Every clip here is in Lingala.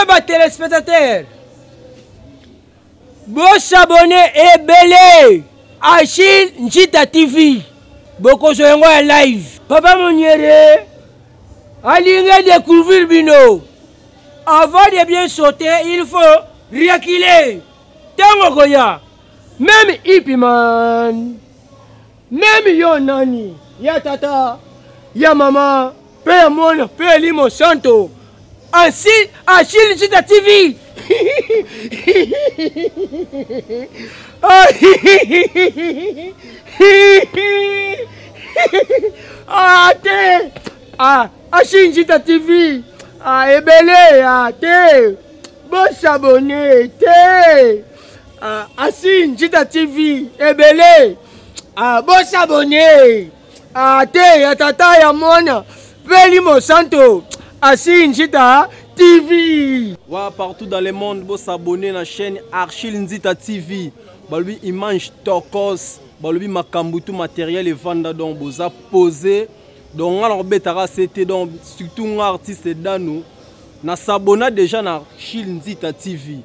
bas téléspectateurs. Bon s'abonner et belé. Achille Njita TV. Boko soyengo en live. Papa Moniere. Allez découvrir Bino. Avant de bien sauter, il faut reculer. Tango Goya. Même Hippieman. Même Yonani. Ya tata. Ya maman. Père mon. Père Limo Santo. Achille Njita TV. Achille Njita TV. Ebele, bon s'abonner, Achille Njita TV, ebele, bon s'abonner, tata ya mona, Père Limo Santo, Achille Njita TV. Partout dans le monde, bon s'abonner à la chaîne Achille Njita TV. Balubi image tokos, balubi makambutu matériel et vanda donc boza posé. Donc on a betara c'était donc surtout un artiste dans na s'abonner déjà na Achille Njita TV.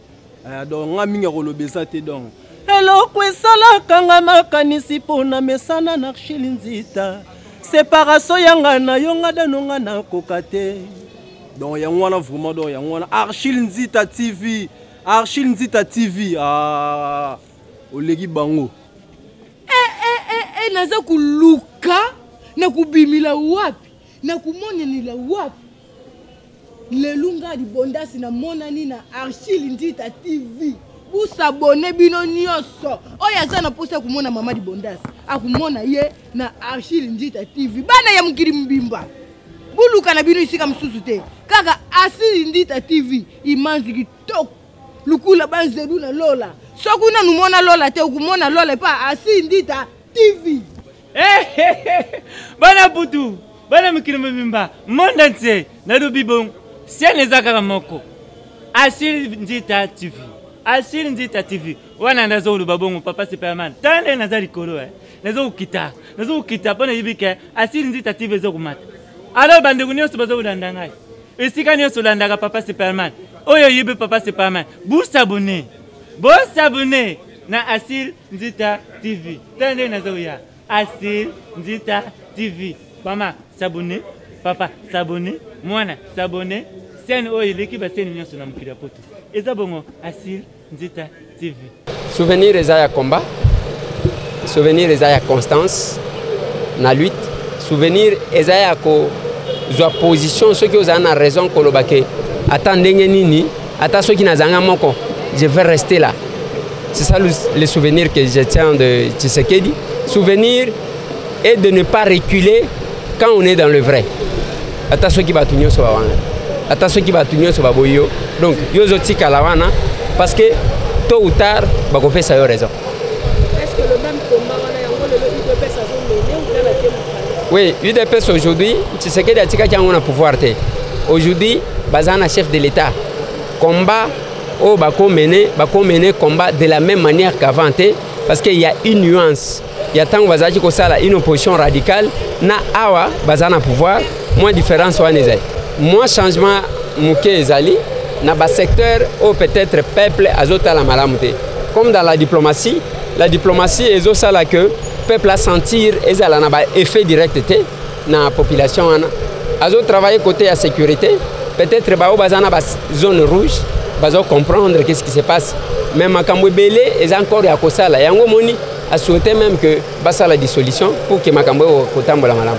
Donc on a mis le bezate donc. Hello kwesala kanga makanisi pona mesana na Achille Njita. Séparation yanga na yonga danonga na kokate. Donc il y a vraiment donc il y a Achille Njita TV. Achille Njita TV olegi bango. Naza kuluka na kubimila wapi na kumonela wapi lelunga di bondasi na monani na Achille Njita TV. Vous s'abonnez bino nyonso oya sana posa kumona mama di bondasi akumona ye na Achille Njita TV bana ya mukiri mbimba buluka na bino isika msusu te kaka Achille Njita TV imanzi kitoko lukula banzedu na lola sokuna numona lola te ukumona lola pa Achille Njita TV. Bana putu bana mukiri mbimba monde entier na dubibon siane zakara moko Achille Njita TV. Achille Njita TV. Wana nazo lubabongo papa Superman. Tande nazali kolo nazo ukita pona yibike Achille Njita TV zo kumata. Alors bande kunyo sobazo ulandanga. Esika nyo solandanga papa Superman. Oyo yibe papa Superman. Bo s'abonner na Achille Njita TV. Tande nazo ya Achille Njita TV. Mama s'abonner, papa s'abonner, mwana s'abonner. Sen oyo l'équipe sen nyo na mukira poto. Eza bongo Achille Njita TV. Souvenir ezaya combat. Souvenir ezaya constance na lutte. Souvenir ezaya ko zwa position ceux qui ont na raison kolobake. Attendez nini, ata ceux qui nazanga moko. Je vais rester là. C'est ça le souvenir que je tiens de Tshisekedi. Souvenir est de ne pas reculer quand on est dans le vrai. Ata ceux qui batunyo so bawanga. Ata ceux qui batunyo so baboyo. Donc yozo tika lawana parce que tôt ou tard bako pesa yo raison. Est-ce que le même combat on a le UDPS a mené ou bien la démocratie? Oui, UDPS aujourd'hui, Tshisekedi a tika qui a pouvoir te. Aujourd'hui, bazana chef de l'État. Combat au bako mener combat de la même manière qu'avant parce qu'il y a une nuance. Il y a tant que ko sala une opposition radicale na awa bazana pouvoir, moins différence wa nezai. Moins changement mouké ezali na ba secteur ou peut-être peuple azota la malamute. Comme dans la diplomatie ezo sala que peuple a sentir ezala na ba effet direct te na population ana. Azo travailler côté la sécurité, peut-être ba bazana ba zone rouge, bazo comprendre qu'est-ce qui se passe. Même makambo belé est encore ya kosala yango moni a souhaité même que basa la dissolution pour que makambo kotambola malamu.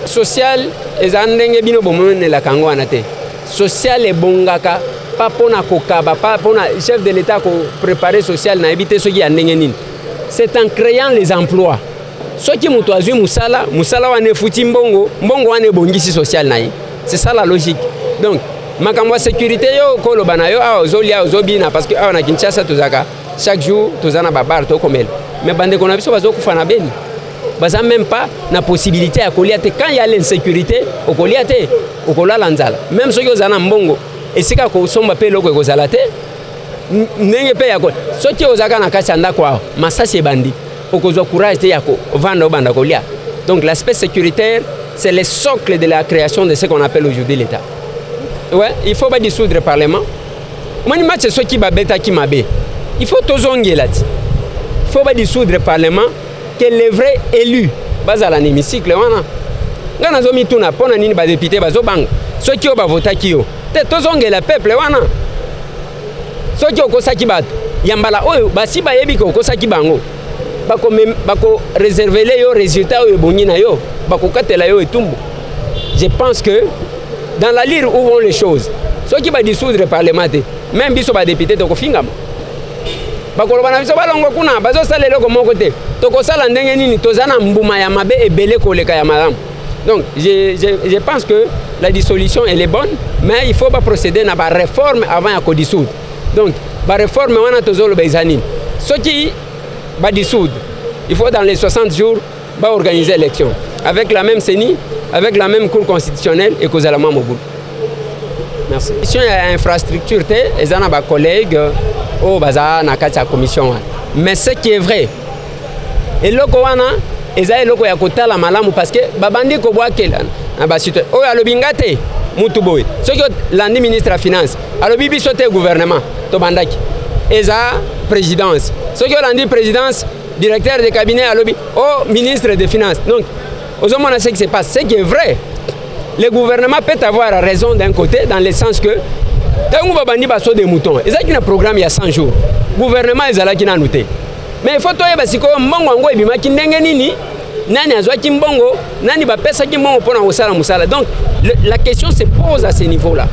Social ezandenge bino bomone la kango anate. Social et bongaka pas pona kokaba pas pona chef de l'État ko préparer social na éviter ceux qui andenge nini. C'est en créant les emplois. Ceux qui mutu azui musala wane futi mbongo wane bongisi social na yi. C'est ça la logique. Donc makambo sécurité yo kolo banayo ozolia ozobina parce que na Kinshasa tozaka chaque jour tozana babar to komel. Mais bande ko na biso bazo kufana beni. Baza même pas na possibilité à koliate quand il y a l'insécurité au koliate au kolala nzala même ceux qui ozana mbongo et sika ko somba pe loko ko zalate ndenge pe yako ceux qui ozaka na kachanda kwa masasi bandi okozwa courage te yako vanda obanda kolia. Donc l'aspect sécuritaire c'est le socle de la création de ce qu'on appelle aujourd'hui l'État. Ouais, il faut pas dissoudre le Parlement. Mani match ce qui va bêta qui mabe. Il faut tozonge là. Il faut pas dissoudre le parlement que les vrais élus bas à l'hémicycle wana. Ngana zo mituna pona nini ba député bazo bang. Ceux qui ba vota qui yo. Te tozonge le peuple wana. Ceux qui okosaki bato yambala oyo basi ba yebi ko okosaki bango. Bako réserver les résultats oyo bongi na yo. Bako katela yo etumbu. Je pense que dans la lire où vont les choses. Ceux qui va dissoudre le parlement même biso ba député to kofingama. Bakoloba na biso balongo kuna bazo salelo ko mon côté. Toko sala ndenge nini tozana mbuma ya mabe ebele koleka ya malamu. Donc je pense que la dissolution elle est bonne, mais il faut pas procéder à la réforme avant de dissoudre. Donc la réforme wana tozolo bezani. Ceux qui va dissoudre, il faut dans les 60 jours va organiser l'élection avec la même CENI, avec la même cour constitutionnelle et Kozalama Mobile. Merci. Il y a infrastructure, les ana ba collègues au baza na kati ya commission. Mais ce qui est vrai, et loko wana eza loko ya kotala malamu parce que babandi ko bwakela na basito o alobingate mutu boy. Ce que l'andi ministre de la finance, alobi biso te gouvernement to bandaki. Eza présidence. Ce que l'andi présidence, directeur de cabinet alobi au ministre des finances. Donc aux hommes ce qui se passe, ce qui est vrai. Le gouvernement peut avoir raison d'un côté, dans le sens que tant que babandi baso des moutons, ils ont un programme il y a 100 jours. Le gouvernement est là qui n'a noté. Mais il faut que parce que mbongo ngo ebima kindenge nini nani azwa kimbongo nani ba pesa kimbongo pona osala musala. Donc la question se pose à ce niveau-là.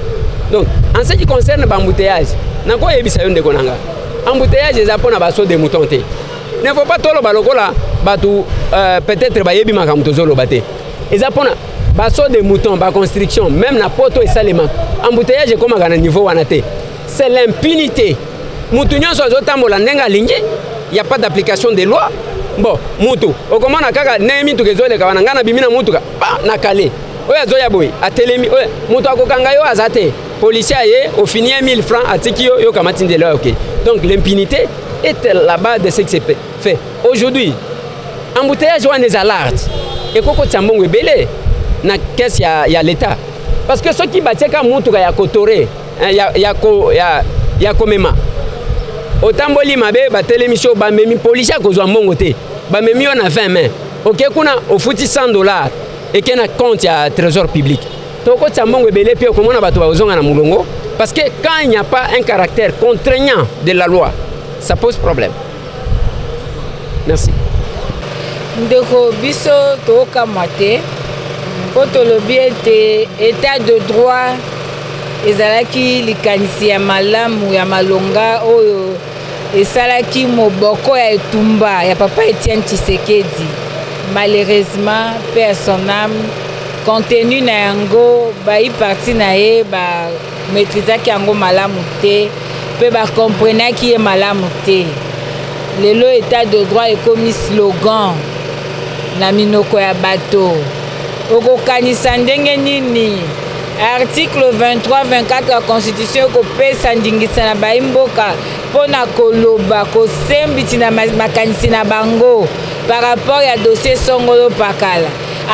Donc en ce qui concerne l'embouteillage, nako yebisa yo ndeko nanga. Embouteillage eza pona baso des moutons te. Ne faut pas tolo balokola batu peut-être ba yebi makambo tozolo bate. Eza pona baso de moutons, ba construction, même na poto et salema. Embouteillage comme à niveau wanate. C'est l'impunité. Moutounion so zotambola ndenga lingi, il n'y a pas d'application des lois. Bon, moutou. Au comment na kaka nemi to kezole ka wanangana bimina moutuka. Ba na kale. Oya zoya boy, atelemi, oya moutou akokanga yo azate. Policier ye au fini 1000 francs atiki yo kamati ndela OK. Donc l'impunité est là-bas de ce qui se fait. Aujourd'hui, embouteillage wana les alertes. Et koko tsambongo ebele. Na caisse ya l'État parce que ceux qui battent comme mutuka ya kotore ya komema otamboli mabe batele misho ba memi police akozwa mbongo te ba memi on a 20 mains OK kuna ofuti $100 et kena compte ya trésor public toko tsambongo ebele pio komona bato bazonga na mulongo parce que quand il n'y a pas un caractère contraignant de la loi ça pose problème. Merci. Ndeko biso toka mate Poto lobi ete état de droit ezalaki likanisi ya malamu ya malonga oyo esalaki moboko ya etumba ya papa Etienne Tshisekedi. Malheureusement paix à son âme contenu na yango bayi parti na ye ba maîtrisaki yango malamu te pe ba comprenaki ye malamu te. Lelo état de droit ekomi slogan na minoko ya bato. Okokanisa ndenge nini article 23-24 ya constitution kopesa ndingisa na baimboka pona koloba kosembiti na makanisi na bango par rapport ya dossier Songolo Pakala.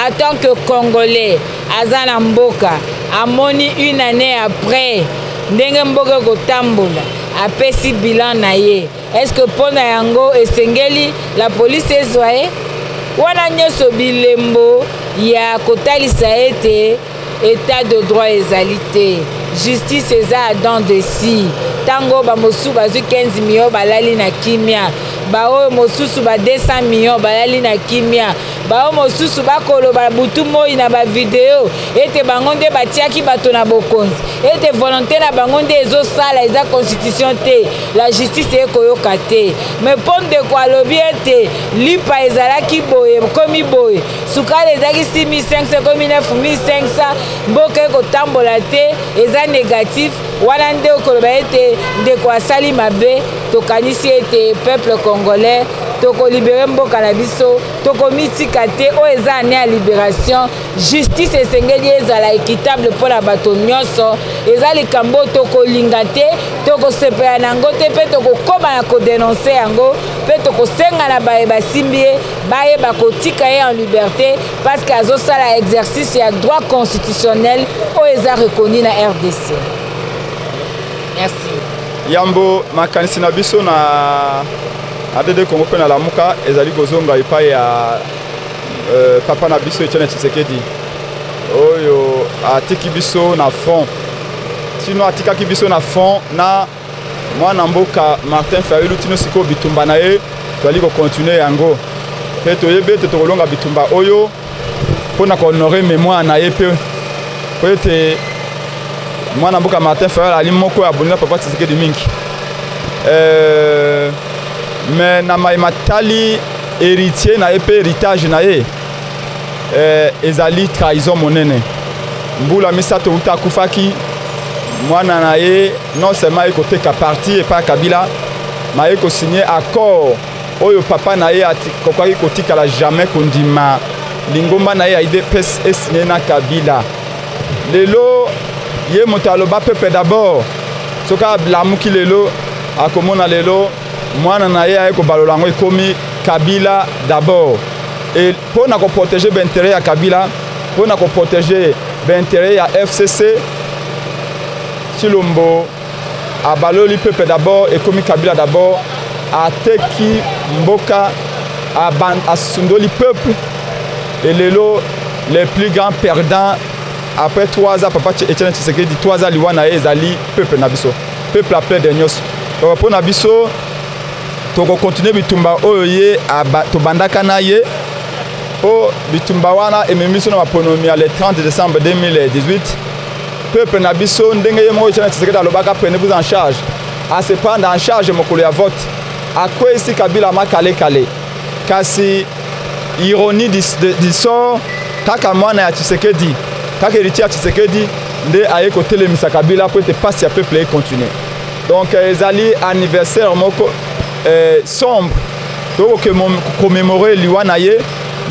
En tant que Congolais azana mboka amoni une année après ndenge mboka kotambola apesi bilan na ye. Est-ce que pona yango esengeli la police ezwaye wana nyoso bilembo ya kotalisa ete état de droit ezali te justice eza dans de si tango ba mosu bazwi 15 millions balali na kimia baoyo mosusu ba 200 millions balali na kimia baoyo mosusu bakoloba butu moi na ba video ete bango nde batiaki bato na bokonzi ete volonté na bango nde ezosala eza constitution te la justice ekoyoka te mais ponde kwa lobi ete lipa ezalaki boye komi boye sukali ezalaki 6500 komi 9500 mboka ekotambola te eza négatif wana nde okoloba ete ndeko asali mabe tokanisi ete peuple congolais tokolibere mboka na biso tokomitika te oyo eza ane ya libération justice esengeli ezala équitable mpona bato nyonso eza likambo tokolinga te tokosepela nango te mpe tokokóma na kodenonse yango mpe tokosenga na baye basimbi ye bayeba kotika ye en liberté parce que azosala exercice ya droit constitutionnel oyo eza reconnu na RDC. Merci. yambo makanisi na biso na ADD Congo pe na lamuka ezali kozonga epai ya papa na biso Etienne Tshisekedi oyo atiki biso na front sino atikaki biso na front na mwana mboka Martin Fayulu tino siko bitumba na ye toali kokontinue yango pe toyebe te tokolonga bitumba oyo mpona kohonore mémoire na ye pe po ete mwana mboka Martin Fayulu ali moko abonela papa Tshisekedi mingi me na matali héritier na ye pe héritage na ye ezali trahison monene mbula misato uta akufaki mwana na ye non seulement ekoteka parti epa Kabila ma ye kosigné accord oyo papa na ye kokaki kotikala jamais kondima lingomba na ye ya UDPS esigné na Kabila lelo ye moto aloba peuple d'abord soki ablamuki lelo akomona lelo mwana na ye aye kobalola yango ekomi Kabila d'abord et pour na protéger l'intérêt ya Kabila pour na protéger l'intérêt ya FCC Chilombo abaloli peuple d'abord et comme Kabila d'abord ateki mboka asundoli peuple et lelo les plus grands perdants après 3 ans papa Etienne Tshisekedi 3 ans liwana ezali peuple na biso peuple appelé de nyos donc pour na biso toko continuer bitumba oyo ye tobandaka na ye o bitumba wana ememiso na maponomi le 30 décembre 2018 peuple na biso ndenge ye moko Etienne Tshisekedi alobaka prenez-vous en charge à se prendre en charge mokolo ya vote akwesi Kabila makale kasi ironie du sort kaka mwana ya Tshisekedi kaka héritier ya Tshisekedi nde aye kotelemisa Kabila po ete pasi ya peuple e continuer donc ezali anniversaire moko sombre toko commémorer liwa na ye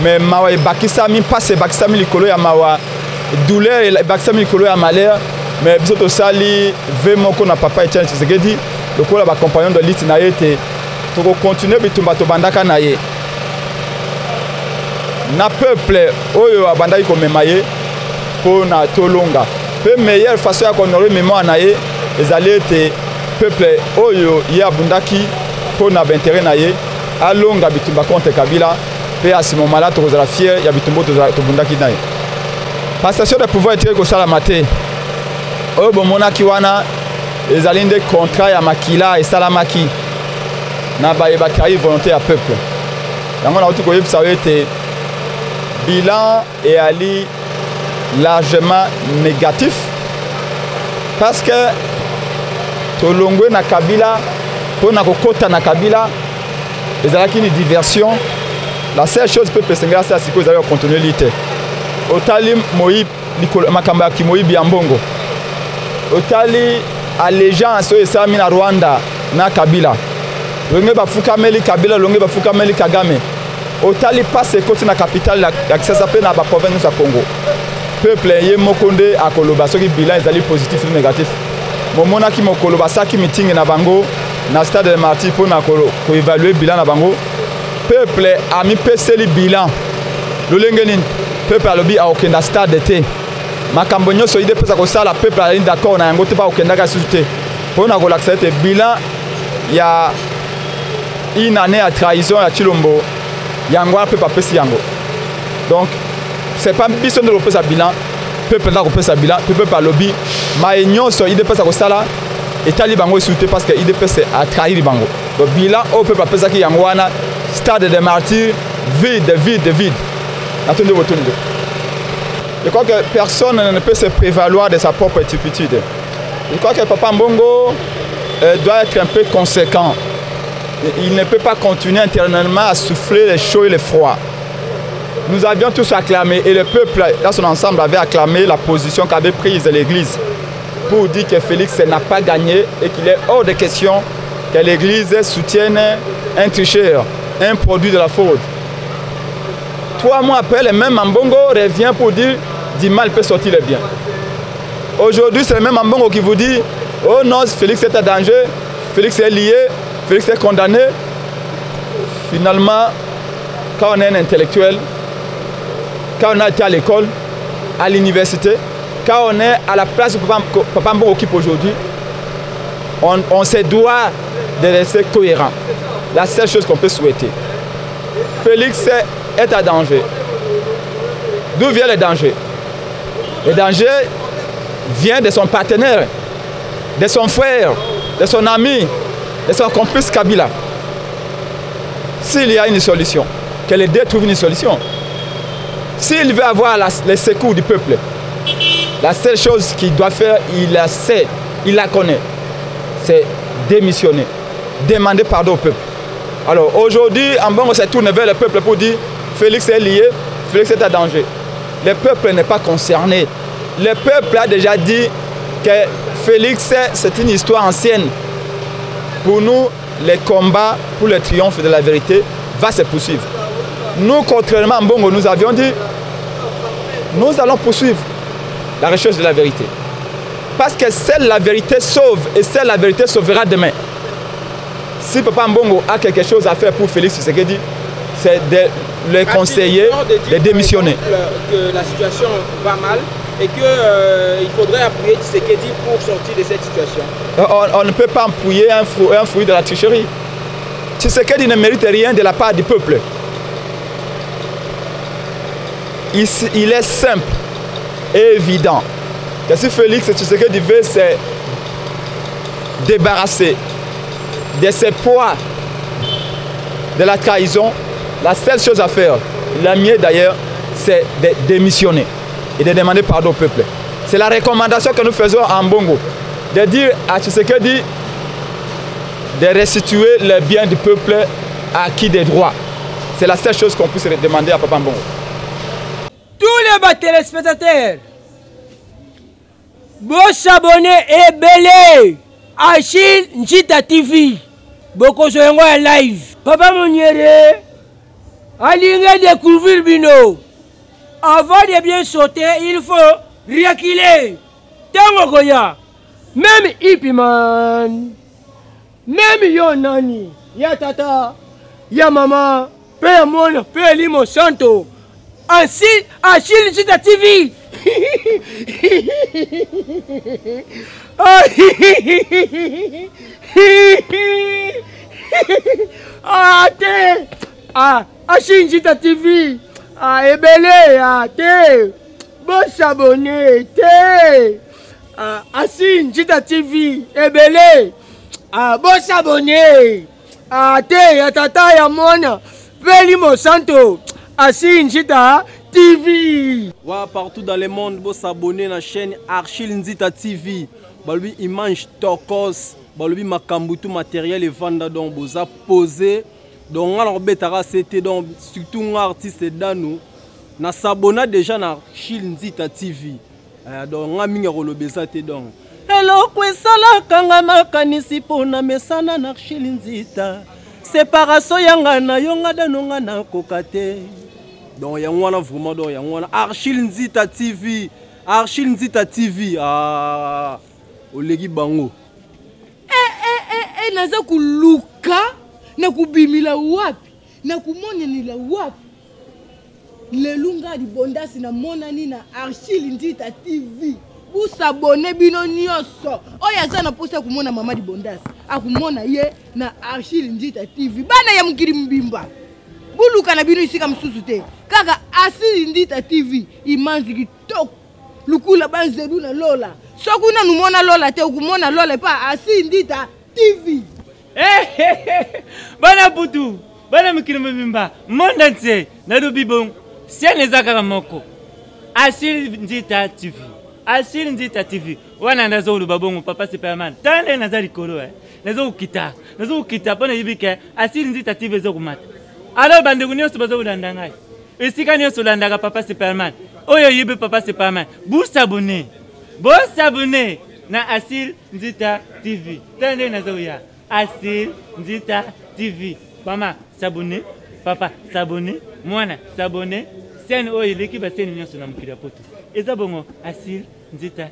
mais mawa ebakisami mpasi ebakisami likolo ya mawa douleur ebakisami likolo ya malheur mais biso tosali ve moko na papa Etienne Tshisekedi lokola bacompagnon de liste na ye te tokokontinue bitumba tobandaka na ye na peuple oyo abandaki komema ye mpo na tolonga mpe meilleure façon ya kohonore mémoire na ye ezali ete peuple oyo ye abundaki mpo na baintérêt na ye alonga bitumba contre Kabila mpe à ce moment-là tokozala fier ya bitumba tobundaki na ye passation de pouvoir etiki kosalama te oyo bomonaki wana ezali nde contrat ya makila esalamaki na bayebaki ayi volonté ya peuple yango nauti koyebisa oyo ete bilan eyali largement négatif parce que tolongwe na Kabila mpona kokota na Kabila ezalaki ni diversion la seule chose peuple esengeli asala sikoyo ezali kocontinue li te otali makambo ya kimoyibi ya mbongo otali allégeance oyo esalami na Rwanda na Kabila longe bafukameli Kabila longe bafukameli Kagame otali pasi ekoti na capitale ya Kinshasa mpe na baprovince nyonso ya Congo peuple ye moko nde akoloba soki bilan ezali positif ou négatif momonaki mokolo basaki mitingi na bango na stade de Martyrs mpona koévaluer bilan na bango peuple amipeseli bilan lolenge nini peuple alobi aokenda stade te makambo nyonso idepesa kosala peuple alali d'accord na yango te mpa okendaka lisusu te mpona kolakisa ete bilan ya une année ya trahison ya Chilombo yango wana peuple apesi yango donc c'est pas biso nde kopesa bilan peuple nda kopesa bilan mpe peuple alobi maye nyonso idepesa kosala etali bango esusu te parce que idps atrahiri bango donc bilan oyo peuple apesaki yango wana stade de Martyrs vide nato nde botoni nde je crois que personne ne peut se prévaloir de sa propre turpitude je crois que Papa Mbongo doit être un peu conséquent il ne peut pas continuer intérieurement à souffler les chauds et les froids. Nous avions tous acclamé et le peuple dans son ensemble avait acclamé la position qu'avait prise l'Église pour dire que Félix n'a pas gagné et qu'il est hors de question que l'Église soutienne un tricheur, un produit de la fraude. 3 mois après, le même Mbongo revient pour dire du mal peut sortir le bien. Aujourd'hui, c'est le même Mbongo qui vous dit oh non, Félix est en danger, Félix est lié, Félix est condamné. Finalement, quand on est un intellectuel, quand on a été à l'école, à l'université, quand on est à la place que Papa Mbongo occupe aujourd'hui, on se doit de rester cohérent. La seule chose qu'on peut souhaiter. Félix est à danger. D'où vient le danger? Le danger vient de son partenaire, de son frère, de son ami, de son complice Kabila. S'il y a une solution, que les deux trouvent une solution. S'il veut avoir le secours du peuple, la seule chose qu'il doit faire, il la sait, il la connaît, c'est démissionner, demander pardon au peuple. Alors aujourd'hui, en bon, on se tourne vers le peuple pour dire Félix est lié, Félix est à danger. Le peuple n'est pas concerné. Le peuple a déjà dit que Félix, c'est une histoire ancienne. Pour nous, les combats pour le triomphe de la vérité va se poursuivre. Nous, contrairement à Mbongo, nous avions dit, nous allons poursuivre la recherche de la vérité. Parce que seule la vérité sauve et seule la vérité sauvera demain. Si Papa Mbongo a quelque chose à faire pour Félix Tshisekedi, c'est de le conseiller de démissionner. Que la situation va mal et qu'il faudrait appuyer Tshisekedi pour sortir de cette situation. On ne peut pas appuyer un fruit de la tricherie. Tshisekedi ne mérite rien de la part du peuple. Il est simple et évident que si Félix Tshisekedi veut se débarrasser de ses poids de la trahison, la seule chose à faire, la mieux d'ailleurs, c'est de démissionner et de demander pardon au peuple. C'est la recommandation que nous faisons en Mbongo, de dire à Tshisekedi de restituer les biens du peuple acquis des droits. C'est la seule chose qu'on puisse demander à Papa Mbongo. Tous les téléspectateurs, vous abonnez et belé à Achille Nzita TV. Beaucoup sont en live. Papa Moniere, allez découvrir Bino. Avant de bien sauter, il faut reculer. Tango Goya, même Hipiman, même Yonani, ya tata, ya maman, père mon, père Limo Santo. Achille Nzita TV. Achille Nzita TV. Ebele, bon s'abonner, Achille Nzita TV. Ebele, bon s'abonner, tata ya mona, Peli Monsanto. Achille Nzita TV. Ouais, partout dans le monde, vous s'abonner à la chaîne Achille Nzita TV. Balbi image turquoise, balbi makambutu matériel et vanda donc vous a posé. Donc alors betara c'était donc surtout un artiste dans na s'abonner déjà na Achille Nzita TV. Donc ngaminga rolobeza te donc. Hello kwesala kanga makanisi pona mesana na Achille Nzita. Séparation yanga na yonga danonga na kokate. Donc il y a vraiment donc il y a Achille Nzita TV, Achille Nzita TV olegi bango. Naza kuluka na kubimila wapi na kumonela wapi lelunga di bondasi na monani na Achille Nzita TV. Vous s'abonnez bino nyonso. Oya sana posa kumona mama di bondasi. Akumona ye na Achille Nzita TV. Bana ya mukiri mbimba. Buluka na bino isika msusu te. Kaka Achille Nzita TV imanzi kitoko. Lukula banzedu na Lola. Sokuna numona Lola te ukumona Lola pa Achille Nzita TV. Bana putu. Bana mukiri mbimba. Monde entier na dobibon. Siane zakara moko. Achille Nzita TV. Achille Nzita TV. Wana nazo lubabongo papa Superman. Tande nazali kolo nazo ukita pona yibike Achille Nzita TV zo kumata. Alors bande kunyoso bazo kulandanga. Esika nyoso landanga papa Superman. Oyo yibe papa Superman. Vous s'abonner. Na Achille Nzita TV. Tande nazo ya Achille Nzita TV. Mama s'abonner, papa s'abonner, mwana s'abonner. Sen oyo l'équipe a sen nyoso na mukira poto. Eza bongo Achille Nzita